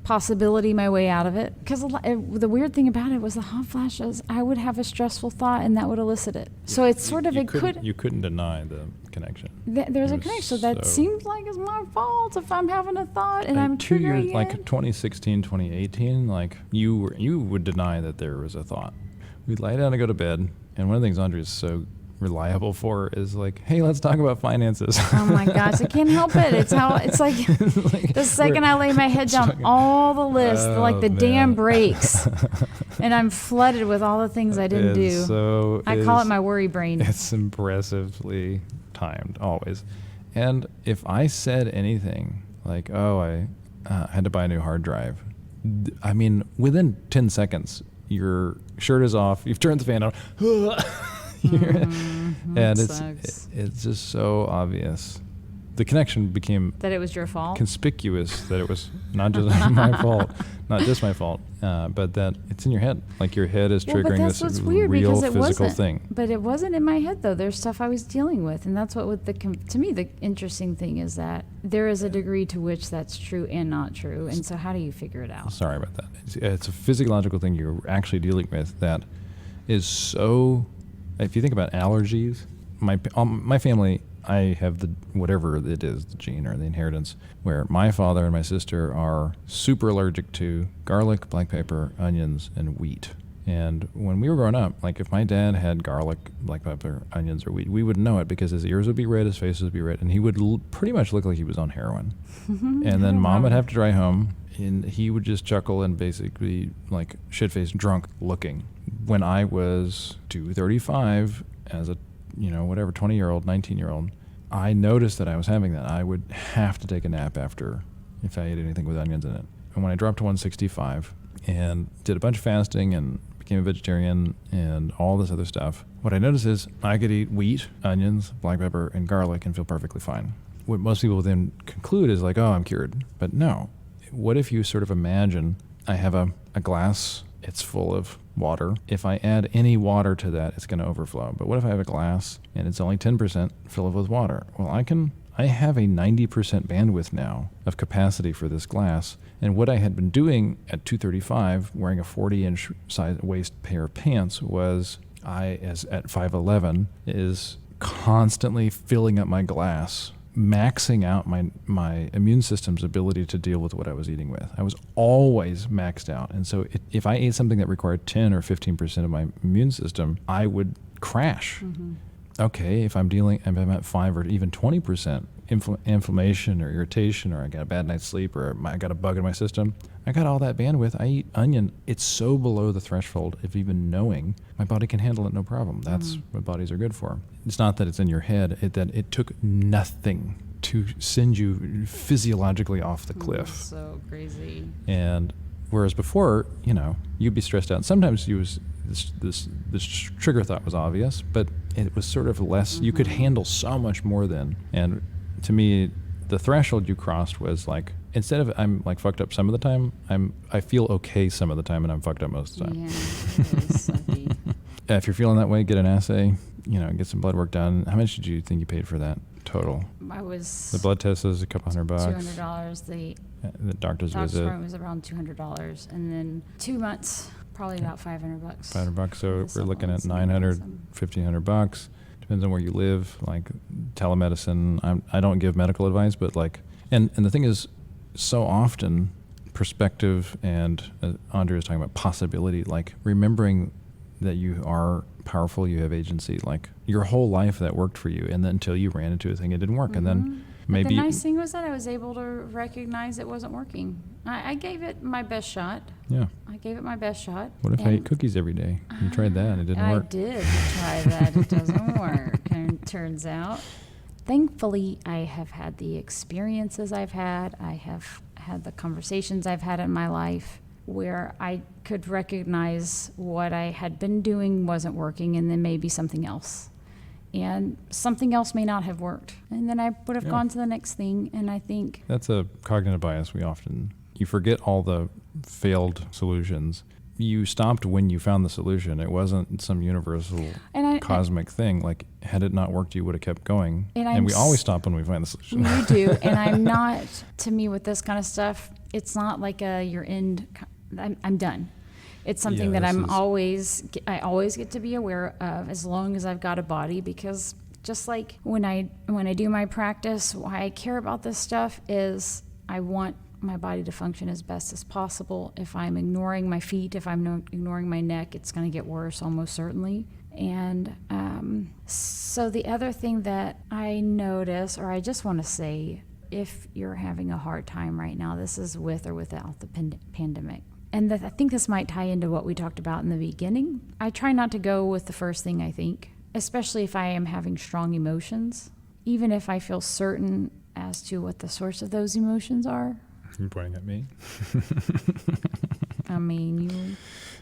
possibility my way out of it. Because the weird thing about it was the hot flashes, I would have a stressful thought and that would elicit it. So it's sort of, You couldn't deny the connection. There's It a was connection. So that so- seems like it's my fault if I'm having a thought and I'm 2 years, triggering like it. 2016, 2018, like you would deny that there was a thought. We'd lie down to go to bed, and one of the things Andrea is so reliable for is like, hey, let's talk about finances. Oh my gosh, I can't help it. It's like the second I lay my head down, all the list, like the dam man. breaks, and I'm flooded with all the things I didn't do. So I call it my worry brain. It's impressively timed, always. And if I said anything like, oh, I had to buy a new hard drive, I mean, within 10 seconds, your shirt is off, you've turned the fan on, and it's just so obvious. The connection became That it was your fault. conspicuous that it was not just my fault, but that it's in your head. Like your head is Well, but triggering that's this what's weird real because it physical wasn't. thing. But it wasn't in my head though. There's stuff I was dealing with, and that's what with to me the interesting thing is that there is a degree to which that's true and not true, and so how do you figure it out? Sorry about that. It's a physiological thing you're actually dealing with that is so. If you think about allergies, my family, I have the whatever it is, the gene or the inheritance, where my father and my sister are super allergic to garlic, black pepper, onions, and wheat. And when we were growing up, like if my dad had garlic, black pepper, onions, or wheat, we would know it because his ears would be red, his face would be red, and he would pretty much look like he was on heroin. And then mom would have to drive home, and he would just chuckle and basically like shit-faced drunk looking. When I was 235 as a 20-year-old, 19-year-old, I noticed that I was having that. I would have to take a nap after if I ate anything with onions in it. And when I dropped to 165 and did a bunch of fasting and became a vegetarian and all this other stuff, what I noticed is I could eat wheat, onions, black pepper, and garlic and feel perfectly fine. What most people then conclude is like, oh, I'm cured. But no. What if you sort of imagine I have a glass, it's full of water. If I add any water to that, it's going to overflow. But what if I have a glass and it's only 10% filled with water? Well, I have a 90% bandwidth now of capacity for this glass. And what I had been doing at 235, wearing a 40-inch size waist pair of pants, was at 5'11", is constantly filling up my glass, maxing out my immune system's ability to deal with what I was eating with. I was always maxed out. And so if I ate something that required 10 or 15% of my immune system, I would crash. Okay, if I'm at 5 or even 20%, inflammation or irritation, or I got a bad night's sleep, or I got a bug in my system, I got all that bandwidth. I eat onion. It's so below the threshold of even knowing my body can handle it no problem. That's what bodies are good for. It's not that it's in your head, that it took nothing to send you physiologically off the cliff. So crazy. And whereas before, you'd be stressed out. And sometimes this trigger thought was obvious, but it was sort of less. You could handle so much more then. And to me, the threshold you crossed was like, instead of I'm like fucked up some of the time, I feel okay some of the time, and I'm fucked up most of the time. Yeah, it is sucky. If you're feeling that way, get an assay. Get some blood work done. How much did you think you paid for that total? The blood test is a couple $100. $200. The doctor's Doctor's visit appointment was around $200, and then 2 months, probably about $500. $500. So we're looking at $900, $1,500. Depends on where you live. Like telemedicine. I don't give medical advice, but and the thing is, so often perspective and Andria is talking about possibility. Like remembering that you are powerful, you have agency. Like your whole life that worked for you, and then until you ran into a thing it didn't work, and then maybe. But the nice thing was that I was able to recognize it wasn't working. I gave it my best shot. Yeah. I gave it my best shot. What if I ate cookies every day? You tried that and it didn't work. I did try that. It doesn't work. And it turns out, thankfully, I have had the experiences I've had. I have had the conversations I've had in my life where I could recognize what I had been doing wasn't working, and then maybe something else. And something else may not have worked. And then I would have gone to the next thing, and I think... That's a cognitive bias. You forget all the failed solutions. You stopped when you found the solution. It wasn't some universal cosmic thing. Like, had it not worked, you would have kept going. And we always stop when we find the solution. You do. And I'm not, to me, with this kind of stuff, it's not like your end... I'm done. It's something that I always get to be aware of as long as I've got a body, because just like when I do my practice, why I care about this stuff is I want my body to function as best as possible. If I'm ignoring my feet, if I'm ignoring my neck, it's going to get worse almost certainly. And so the other thing that I notice, or I just want to say, if you're having a hard time right now, this is with or without the pandemic. And I think this might tie into what we talked about in the beginning. I try not to go with the first thing I think, especially if I am having strong emotions, even if I feel certain as to what the source of those emotions are. You're pointing at me. I mean, you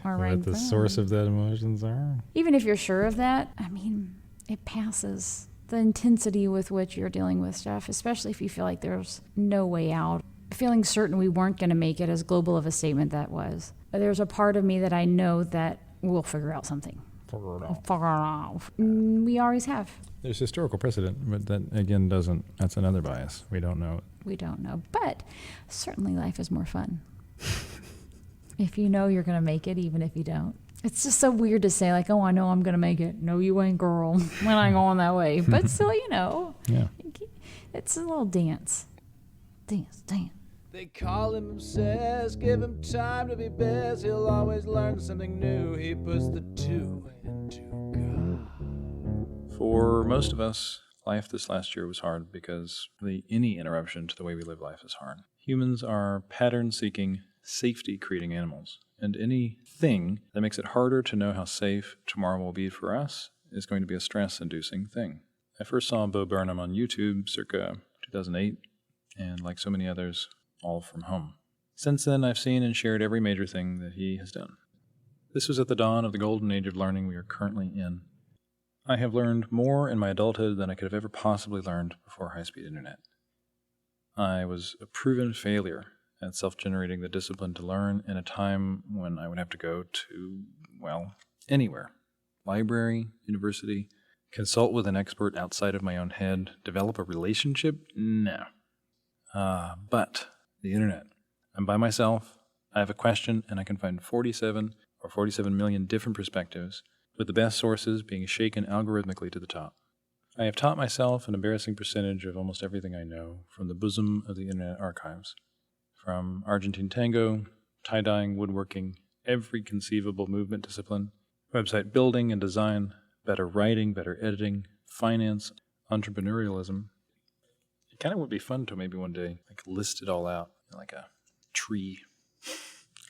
are right. What the source of that emotions are? Even if you're sure of that, I mean, it passes. The intensity with which you're dealing with stuff, especially if you feel like there's no way out. Feeling certain we weren't going to make it, as global of a statement that was. But there's a part of me that I know that we'll figure out something. Figure it out. Figure it out. We always have. There's historical precedent, but that again that's another bias. We don't know. We don't know. But certainly life is more fun. If you know you're going to make it, even if you don't. It's just so weird to say, like, oh, I know I'm going to make it. No, you ain't, girl. When I'm going that way. But still, Yeah. It's a little dance. Dance. They call him obsessed, give him time to be best. He'll always learn something new. He puts the two into God. For most of us, life this last year was hard because any interruption to the way we live life is hard. Humans are pattern-seeking, safety-creating animals, and anything that makes it harder to know how safe tomorrow will be for us is going to be a stress-inducing thing. I first saw Burnham on YouTube circa 2008, and like so many others, all from home. Since then, I've seen and shared every major thing that he has done. This was at the dawn of the golden age of learning we are currently in. I have learned more in my adulthood than I could have ever possibly learned before high-speed internet. I was a proven failure at self-generating the discipline to learn in a time when I would have to go to, anywhere. Library, university, consult with an expert outside of my own head, develop a relationship? No. But the internet. I'm by myself, I have a question, and I can find 47 million different perspectives, with the best sources being shaken algorithmically to the top. I have taught myself an embarrassing percentage of almost everything I know from the bosom of the internet archives. From Argentine tango, tie-dyeing, woodworking, every conceivable movement discipline, website building and design, better writing, better editing, finance, entrepreneurialism. Kind of would be fun to maybe one day, like, list it all out like a tree.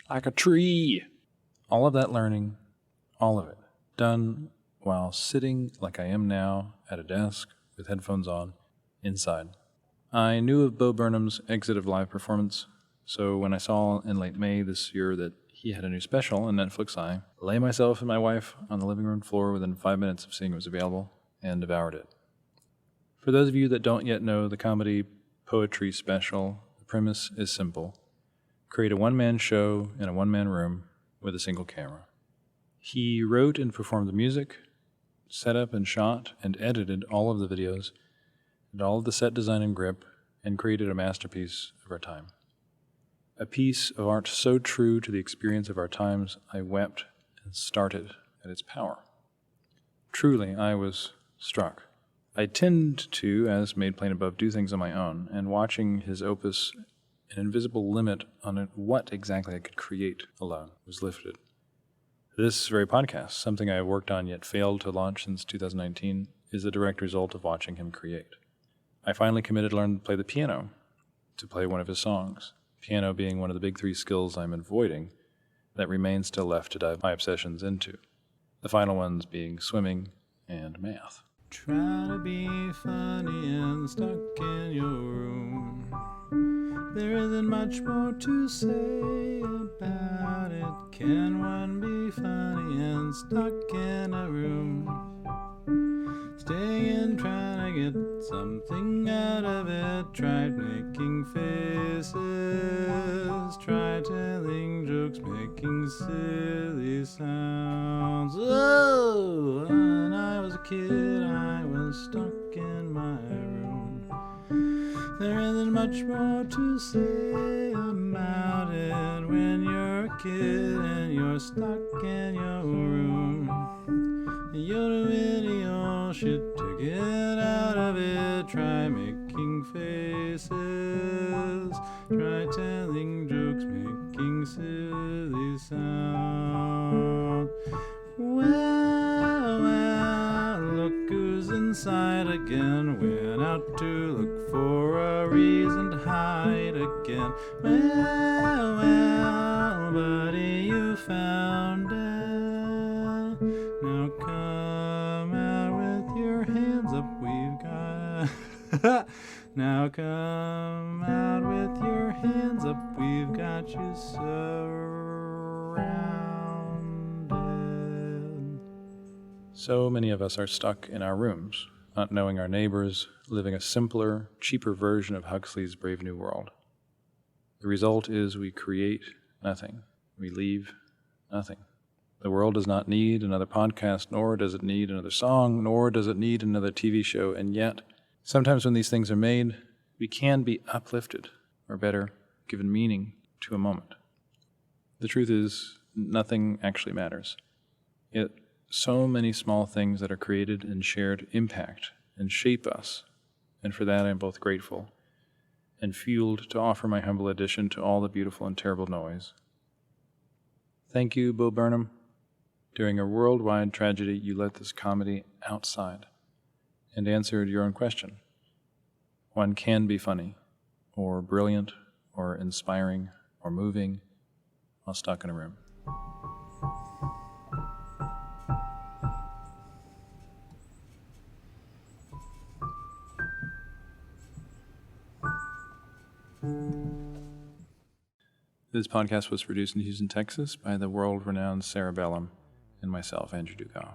Like a tree! All of that learning, all of it, done while sitting like I am now at a desk with headphones on, inside. I knew of Bo Burnham's exit of live performance, so when I saw in late May this year that he had a new special on Netflix, I lay myself and my wife on the living room floor within 5 minutes of seeing it was available and devoured it. For those of you that don't yet know the comedy poetry special, the premise is simple. Create a one-man show in a one-man room with a single camera. He wrote and performed the music, set up and shot and edited all of the videos, and all of the set design and grip, and created a masterpiece of our time. A piece of art so true to the experience of our times, I wept and started at its power. Truly, I was struck. I tend to, as made plain above, do things on my own, and watching his opus, an invisible limit on what exactly I could create alone was lifted. This very podcast, something I have worked on yet failed to launch since 2019, is a direct result of watching him create. I finally committed to learn to play the piano, to play one of his songs, piano being one of the big three skills I'm avoiding that remains still left to dive my obsessions into, the final ones being swimming and math. Try to be funny and stuck in your room. There isn't much more to say about it. Can one be funny and stuck in a room? Staying, trying to get something out of it. Try making faces, try telling jokes, making silly sounds. Oh, when I was a kid, I was stuck in my room. There isn't much more to say about it when you're a kid and you're stuck in your room. You're doing your shit to get out of it. Try making faces, try telling jokes, making silly sounds. Well, look who's inside again. Went out to look for a reason to hide again. Well, buddy, you found it. Now come out with your hands up, we've got Now come out with your hands up, we've got you surrounded. So many of us are stuck in our rooms, not knowing our neighbors, living a simpler, cheaper version of Huxley's Brave New World. The result is we create nothing. We leave nothing. The world does not need another podcast, nor does it need another song, nor does it need another TV show, and yet, sometimes when these things are made, we can be uplifted, or better, given meaning to a moment. The truth is, nothing actually matters. Yet, so many small things that are created and shared impact and shape us, and for that I am both grateful and fueled to offer my humble addition to all the beautiful and terrible noise. Thank you, Bo Burnham. During a worldwide tragedy, you let this comedy outside and answered your own question. One can be funny, or brilliant, or inspiring, or moving, while stuck in a room. This podcast was produced in Houston, Texas by the world-renowned Sarah Bellum and myself, Andrew Dugas.